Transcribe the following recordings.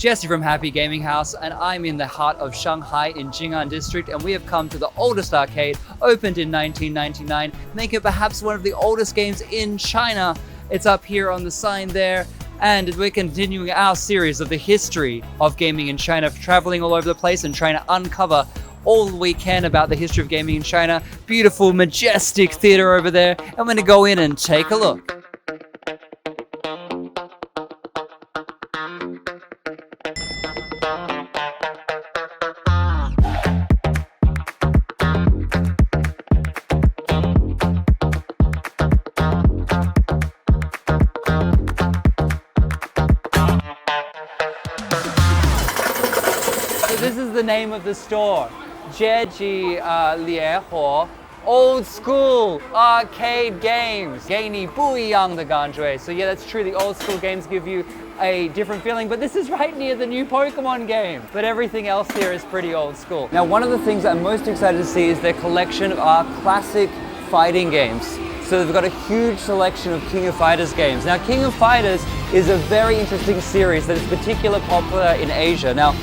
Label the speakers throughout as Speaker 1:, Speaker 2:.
Speaker 1: Jesse from Happy Gaming House, and I'm in the heart of Shanghai in Jing'an district, and we have come to the oldest arcade, opened in 1999, making it perhaps one of the oldest games in China. It's up here on the sign there, and we're continuing our series of the history of gaming in China, traveling all over the place and trying to uncover all we can about the history of gaming in China. Beautiful, majestic theater over there. I'm going to go in and take a look. So this is the name of the store. Liehuo Old School Arcade Games. 给你不一样的感觉. So yeah, that's true. The old school games give you a different feeling, but this is right near the new Pokemon game. But everything else here is pretty old school. Now, one of the things I'm most excited to see is their collection of our classic fighting games. So they've got a huge selection of King of Fighters games. Now, King of Fighters is a very interesting series that is particularly popular in Asia. Now,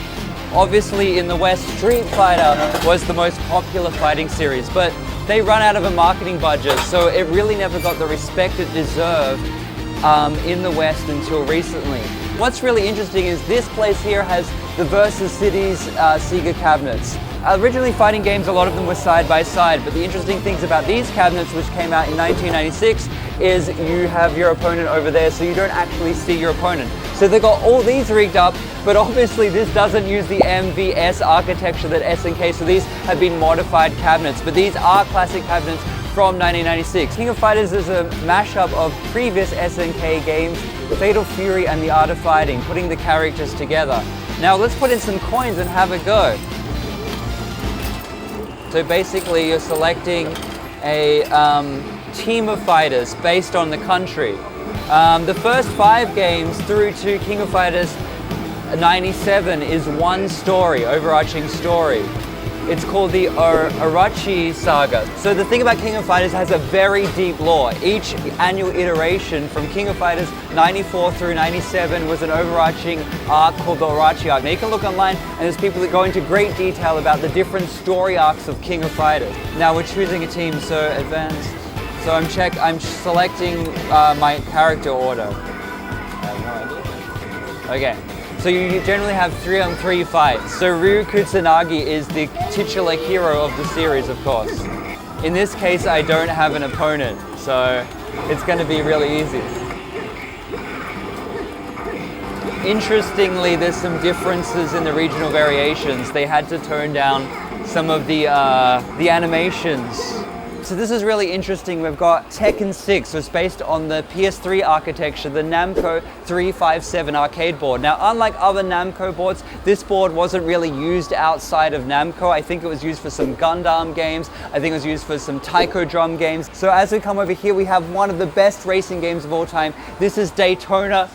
Speaker 1: obviously in the West, Street Fighter was the most popular fighting series, but they run out of a marketing budget, so it really never got the respect it deserved in the West until recently. What's really interesting is this place here has the Versus Cities Sega cabinets. Originally fighting games, a lot of them were side by side, but the interesting things about these cabinets, which came out in 1996, is you have your opponent over there, so you don't actually see your opponent. So they've got all these rigged up, but obviously this doesn't use the MVS architecture that SNK, so these have been modified cabinets, but these are classic cabinets from 1996. King of Fighters is a mashup of previous SNK games, Fatal Fury and The Art of Fighting, putting the characters together. Now let's put in some coins and have a go. So basically you're selecting a team of fighters based on the country. The first 5 games through to King of Fighters 97 is one story, overarching story. It's called the Arachi Saga. So the thing about King of Fighters has a very deep lore. Each annual iteration from King of Fighters 94 through 97 was an overarching arc called the Arachi arc. Now you can look online and there's people that go into great detail about the different story arcs of King of Fighters. Now we're choosing a team, so advanced. So I'm selecting my character order. I have no idea. Okay. So you generally have 3-on-3 fights. So Ryu Kusanagi is the titular hero of the series, of course. In this case, I don't have an opponent, so it's going to be really easy. Interestingly, there's some differences in the regional variations. They had to tone down some of the animations. So this is really interesting. We've got Tekken 6, so it's based on the PS3 architecture, the Namco 357 arcade board. Now, unlike other Namco boards, this board wasn't really used outside of Namco. I think it was used for some Gundam games. I think it was used for some Taiko Drum games. So as we come over here, we have one of the best racing games of all time. This is Daytona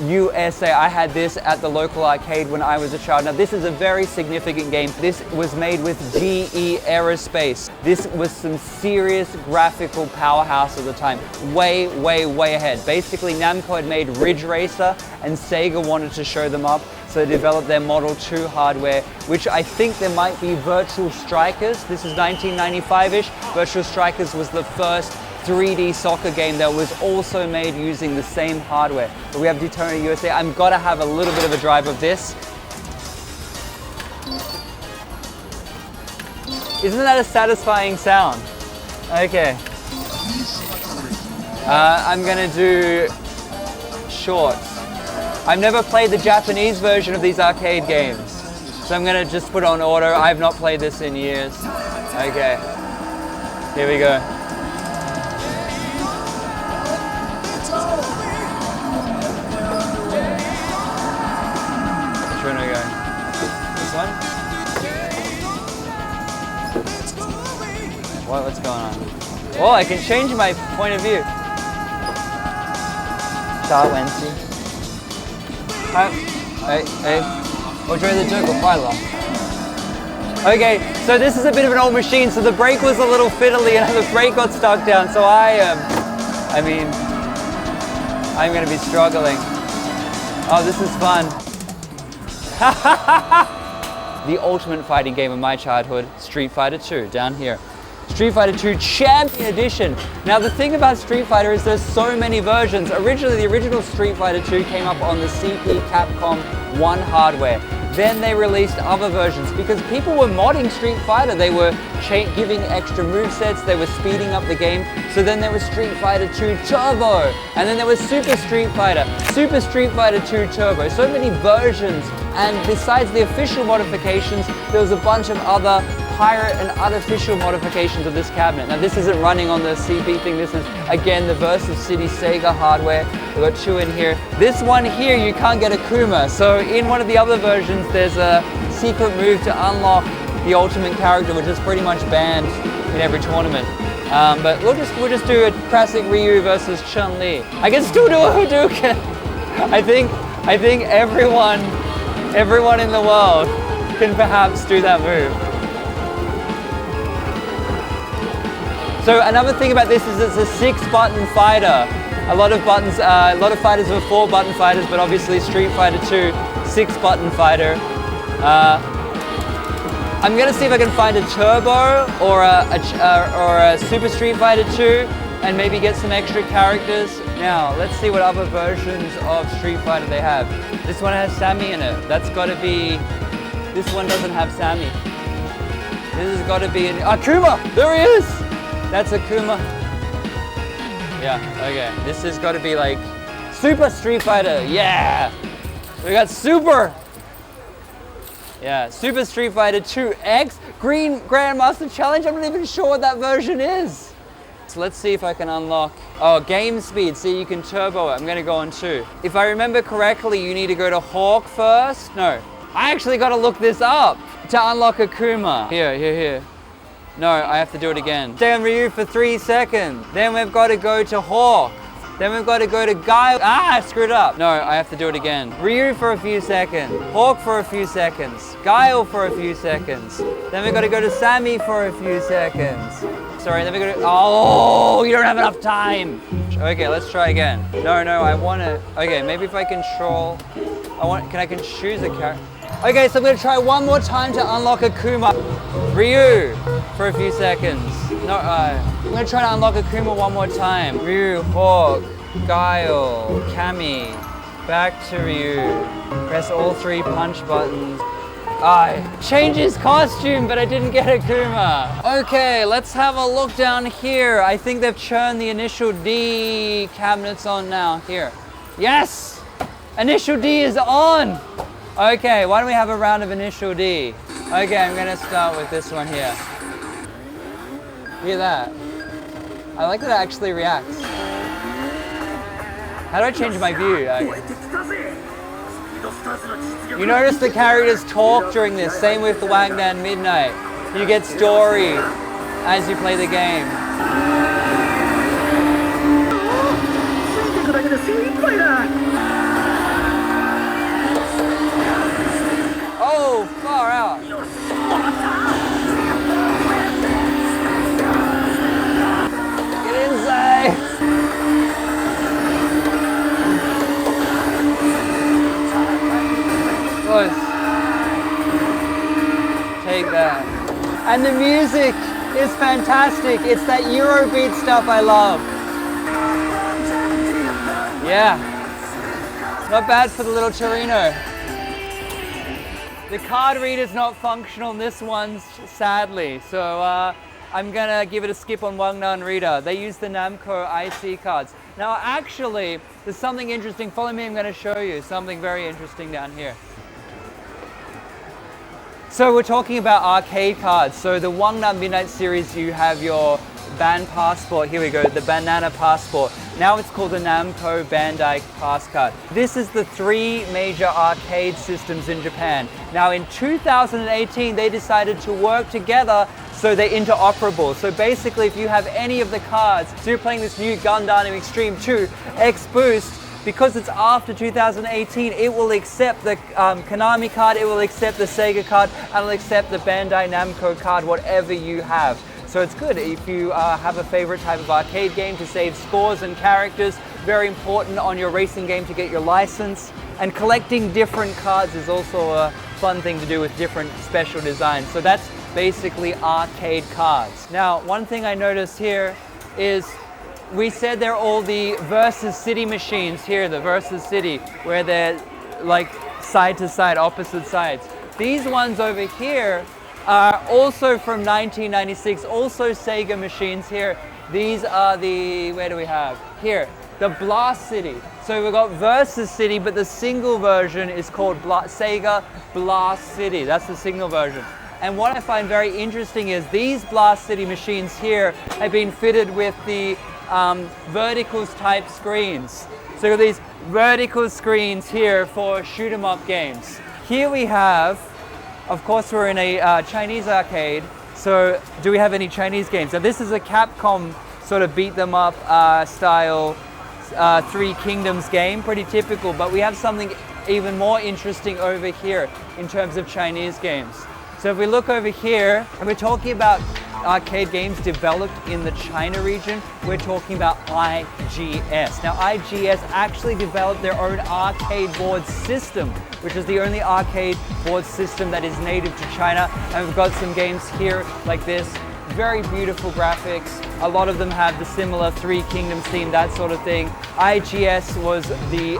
Speaker 1: USA. I had this at the local arcade when I was a child. Now this is a very significant game. This was made with GE Aerospace. This was some serious graphical powerhouse at the time. Way, way, way ahead. Basically Namco had made Ridge Racer and Sega wanted to show them up, so they developed their Model 2 hardware, which I think there might be Virtual Strikers. This is 1995-ish. Virtual Strikers was the first 3D soccer game that was also made using the same hardware. But we have Daytona USA. I'm gotta have a little bit of a drive of this. Isn't that a satisfying sound? Okay. I'm gonna do shorts. I've never played the Japanese version of these arcade games, so I'm gonna just put on order. I've not played this in years. Okay, here we go. Which one do I go? This one? What's going on? Oh, I can change my point of view. 打完机。我觉得这个坏了。Okay, so this is a bit of an old machine, so the brake was a little fiddly and the brake got stuck down, so I'm going to be struggling. Oh, this is fun. The ultimate fighting game of my childhood, Street Fighter 2, down here. Street Fighter 2 Champion Edition. Now the thing about Street Fighter is there's so many versions. Originally, the original Street Fighter 2 came up on the CP Capcom 1 hardware. Then they released other versions because people were modding Street Fighter. They were giving extra movesets, they were speeding up the game. So then there was Street Fighter 2 Turbo, and then there was Super Street Fighter 2 Turbo. So many versions, and besides the official modifications, there was a bunch of other pirate and unofficial modifications of this cabinet. Now this isn't running on the CP thing, this is again the Versus City Sega hardware. We've got 2 in here. This one here, you can't get a Kuma. So in one of the other versions, there's a secret move to unlock the ultimate character, which is pretty much banned in every tournament. But we'll just do a classic Ryu versus Chun-Li. I can still do a Hadouken. I think everyone in the world can perhaps do that move. So another thing about this is it's a 6-button fighter. A lot of fighters are 4-button fighters, but obviously Street Fighter 2, 6-button fighter. I'm gonna see if I can find a Turbo or a Super Street Fighter 2 and maybe get some extra characters. Now, let's see what other versions of Street Fighter they have. This one has Sammy in it. That's gotta be, this one doesn't have Sammy. This has gotta be an Akuma, there he is! That's Akuma. Yeah, okay. This has got to be like Super Street Fighter. Yeah! We got Super! Yeah, Super Street Fighter 2X Green Grandmaster Challenge. I'm not even sure what that version is. So let's see if I can unlock. Oh, game speed. See, you can turbo it. I'm going to go on 2. If I remember correctly, you need to go to Hawk first. No, I actually got to look this up to unlock Akuma. Here. No, I have to do it again. Stay on Ryu for 3 seconds. Then we've got to go to Hawk. Then we've got to go to Guile. I screwed up. No, I have to do it again. Ryu for a few seconds. Hawk for a few seconds. Guile for a few seconds. Then we've got to go to Sammy for a few seconds. Sorry, then we got to, oh, you don't have enough time. Okay, let's try again. No, I want to, okay, maybe if I control, can I choose a character? Okay, so I'm going to try one more time to unlock Akuma. Ryu for a few seconds. No, I'm going to try to unlock Akuma one more time. Ryu, Hawk, Guile, Cammy, back to Ryu. Press all 3 punch buttons. Change his costume, but I didn't get Akuma. Okay, let's have a look down here. I think they've turned the initial D cabinets on now. Here. Yes! Initial D is on! Okay, why don't we have a round of initial D? Okay, I'm gonna start with this one here. Hear that? I like that it actually reacts. How do I change my view? You notice the characters talk during this, same with the Wangnan Midnight. You get story as you play the game. Oh, far out. Get inside. Close. Take that. And the music is fantastic. It's that Eurobeat stuff I love. Yeah. Not bad for the little Torino. The card reader's not functional in this one, sadly, so I'm gonna give it a skip on Wangnan Reader. They use the Namco IC cards. Now actually, there's something interesting. Follow me, I'm gonna show you something very interesting down here. So we're talking about arcade cards. So the Wangnan Midnight series, you have your Ban Passport. Here we go, the Banana Passport. Now it's called the Namco Bandai Pass Card. This is the 3 major arcade systems in Japan. Now in 2018, they decided to work together so they're interoperable. So basically, if you have any of the cards, so you're playing this new Gundam Extreme 2 X Boost, because it's after 2018, it will accept the Konami card, it will accept the Sega card, and it will accept the Bandai Namco card, whatever you have. So it's good if you have a favorite type of arcade game to save scores and characters. very important on your racing game to get your license. And collecting different cards is also a fun thing to do with different special designs. So that's basically arcade cards. Now, one thing I noticed here is we said they're all the Versus City machines here, the Versus City, where they're like side to side, opposite sides. These ones over here are also from 1996, also Sega machines here. These are the, where do we have? Here, the Blast City. So we've got Versus City, but the single version is called Sega Blast City. That's the single version. And what I find very interesting is these Blast City machines here have been fitted with the verticals type screens. So you've got these vertical screens here for shoot 'em up games. Here we have, of course, we're in a Chinese arcade. So do we have any Chinese games? Now this is a Capcom sort of beat them up style Three Kingdoms game, pretty typical, but we have something even more interesting over here in terms of Chinese games. So if we look over here, and we're talking about arcade games developed in the China region, we're talking about IGS. Now IGS actually developed their own arcade board system, which is the only arcade board system that is native to China. And we've got some games here like this, very beautiful graphics. A lot of them have the similar Three Kingdoms theme, that sort of thing. IGS was the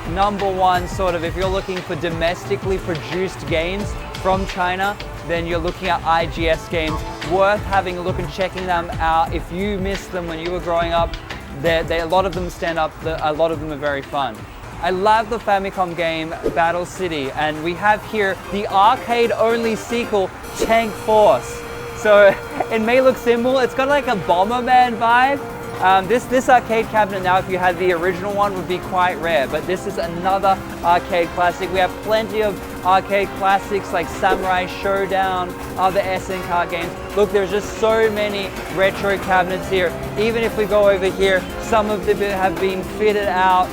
Speaker 1: #1 sort of, if you're looking for domestically produced games from China, then you're looking at IGS games. Worth having a look and checking them out. If you missed them when you were growing up, a lot of them stand up, a lot of them are very fun. I love the Famicom game Battle City, and we have here the arcade-only sequel, Tank Force. So it may look simple, it's got like a Bomberman vibe. This arcade cabinet now, if you had the original one, would be quite rare, but this is another arcade classic. We have plenty of arcade classics like Samurai Showdown, other SNK games. Look, there's just so many retro cabinets here. Even if we go over here, some of them have been fitted out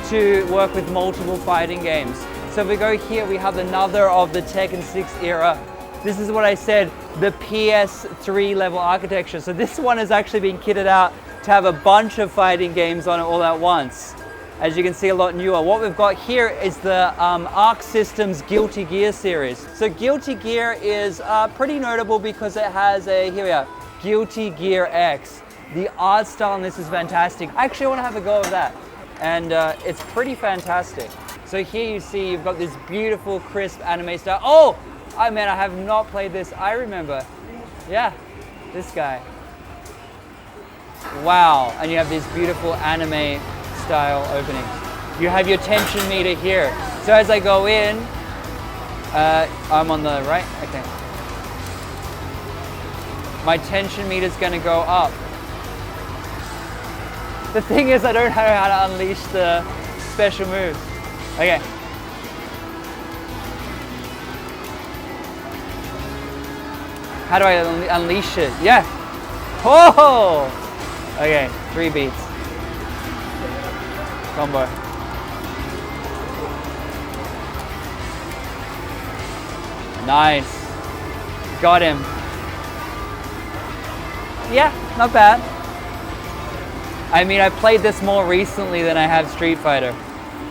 Speaker 1: to work with multiple fighting games. So if we go here, we have another of the Tekken 6 era. This is what I said, the PS3 level architecture. So this one has actually been kitted out to have a bunch of fighting games on it all at once. As you can see, a lot newer. What we've got here is the Arc Systems Guilty Gear series. So Guilty Gear is pretty notable because it has here we are, Guilty Gear X. The art style on this is fantastic. Actually, I want to have a go of that. And it's pretty fantastic. So here you see, you've got this beautiful, crisp anime style. Oh man, I have not played this. I remember. Yeah, this guy. Wow, and you have these beautiful anime style openings. You have your tension meter here. So as I go in, I'm on the right, okay. My tension meter is gonna go up. The thing is, I don't know how to unleash the special moves. Okay. How do I unleash it? Yeah. Oh! Okay, 3 beats. Combo. Nice. Got him. Yeah, not bad. I mean, I played this more recently than I have Street Fighter.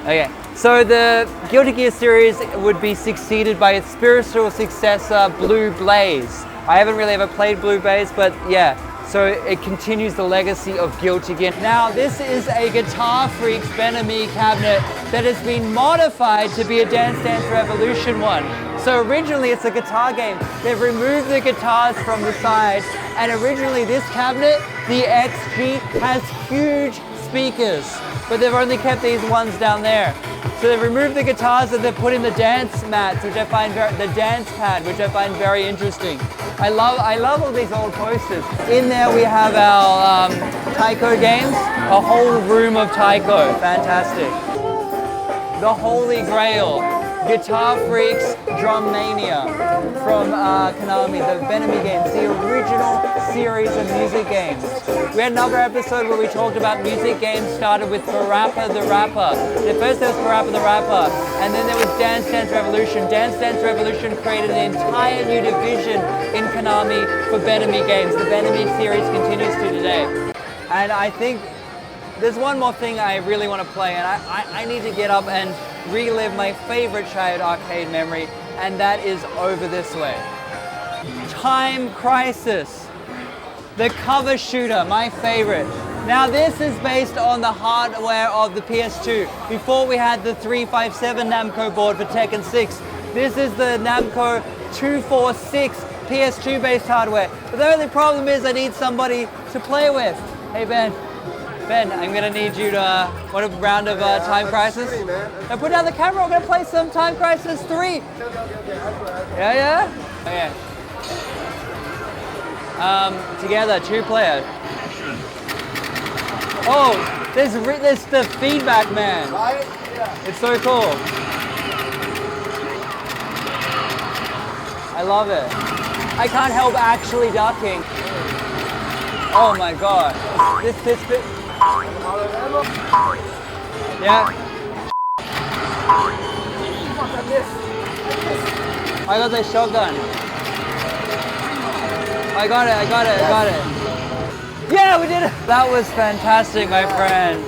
Speaker 1: Okay, so the Guilty Gear series would be succeeded by its spiritual successor, Blue Blaze. I haven't really ever played Blue Blaze, but yeah. So it continues the legacy of Guilty Gear. Now, this is a Guitar Freaks Ben-Ami cabinet that has been modified to be a Dance Dance Revolution one. So originally it's a guitar game. They've removed the guitars from the side, and originally this cabinet, the XG, has huge speakers, but they've only kept these ones down there. So they've removed the guitars and they've put in the dance mats, which I find the dance pad, which I find very interesting. I love all these old posters. In there we have our taiko games, a whole room of taiko, fantastic. The Holy Grail, Guitar Freaks Drum Mania from Konami, the Ben-Ami games, the original series of music games. We had another episode where we talked about music games, started with Parappa the Rapper. First there was Parappa the Rapper, and then there was Dance Dance Revolution. Dance Dance Revolution created an entire new division in Konami for Ben-Ami games. The Ben-Ami series continues to today. And I think there's one more thing I really want to play, and I need to get up and relive my favorite childhood arcade memory, and that is over this way. Time Crisis, the cover shooter, my favorite. Now this is based on the hardware of the PS2. Before we had the 357 Namco board for Tekken 6. This is the Namco 246 PS2 based hardware. But the only problem is I need somebody to play with. Hey Ben, I'm gonna need you to, want a round of Time Crisis? Now put down the camera, we're gonna play some Time Crisis 3.
Speaker 2: Okay.
Speaker 1: Yeah? Okay. Together, 2-player. Oh, there's the feedback, man.
Speaker 2: Right? Yeah.
Speaker 1: It's so cool. I love it. I can't help actually ducking. Oh my god. This. Yeah. I got the shotgun. I got it. Yeah, we did it. That was fantastic, my friend.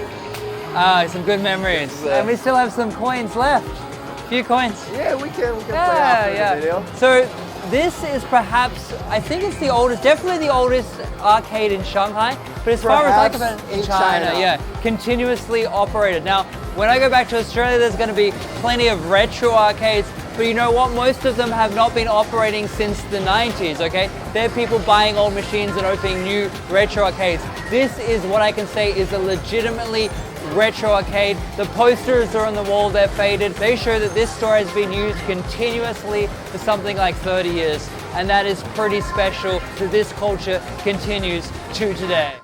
Speaker 1: Some good memories. And we still have some coins left. A few coins.
Speaker 2: Yeah, we can play after the video.
Speaker 1: So this is perhaps, I think it's the oldest, definitely the oldest arcade in Shanghai, but as far as I can in China, yeah, continuously operated. Now, when I go back to Australia, there's going to be plenty of retro arcades, but you know what? Most of them have not been operating since the 90s, okay? They're people buying old machines and opening new retro arcades. This is what I can say is a legitimately retro arcade. The posters are on the wall, they're faded. They show that this store has been used continuously for something like 30 years. And that is pretty special that this culture continues to today.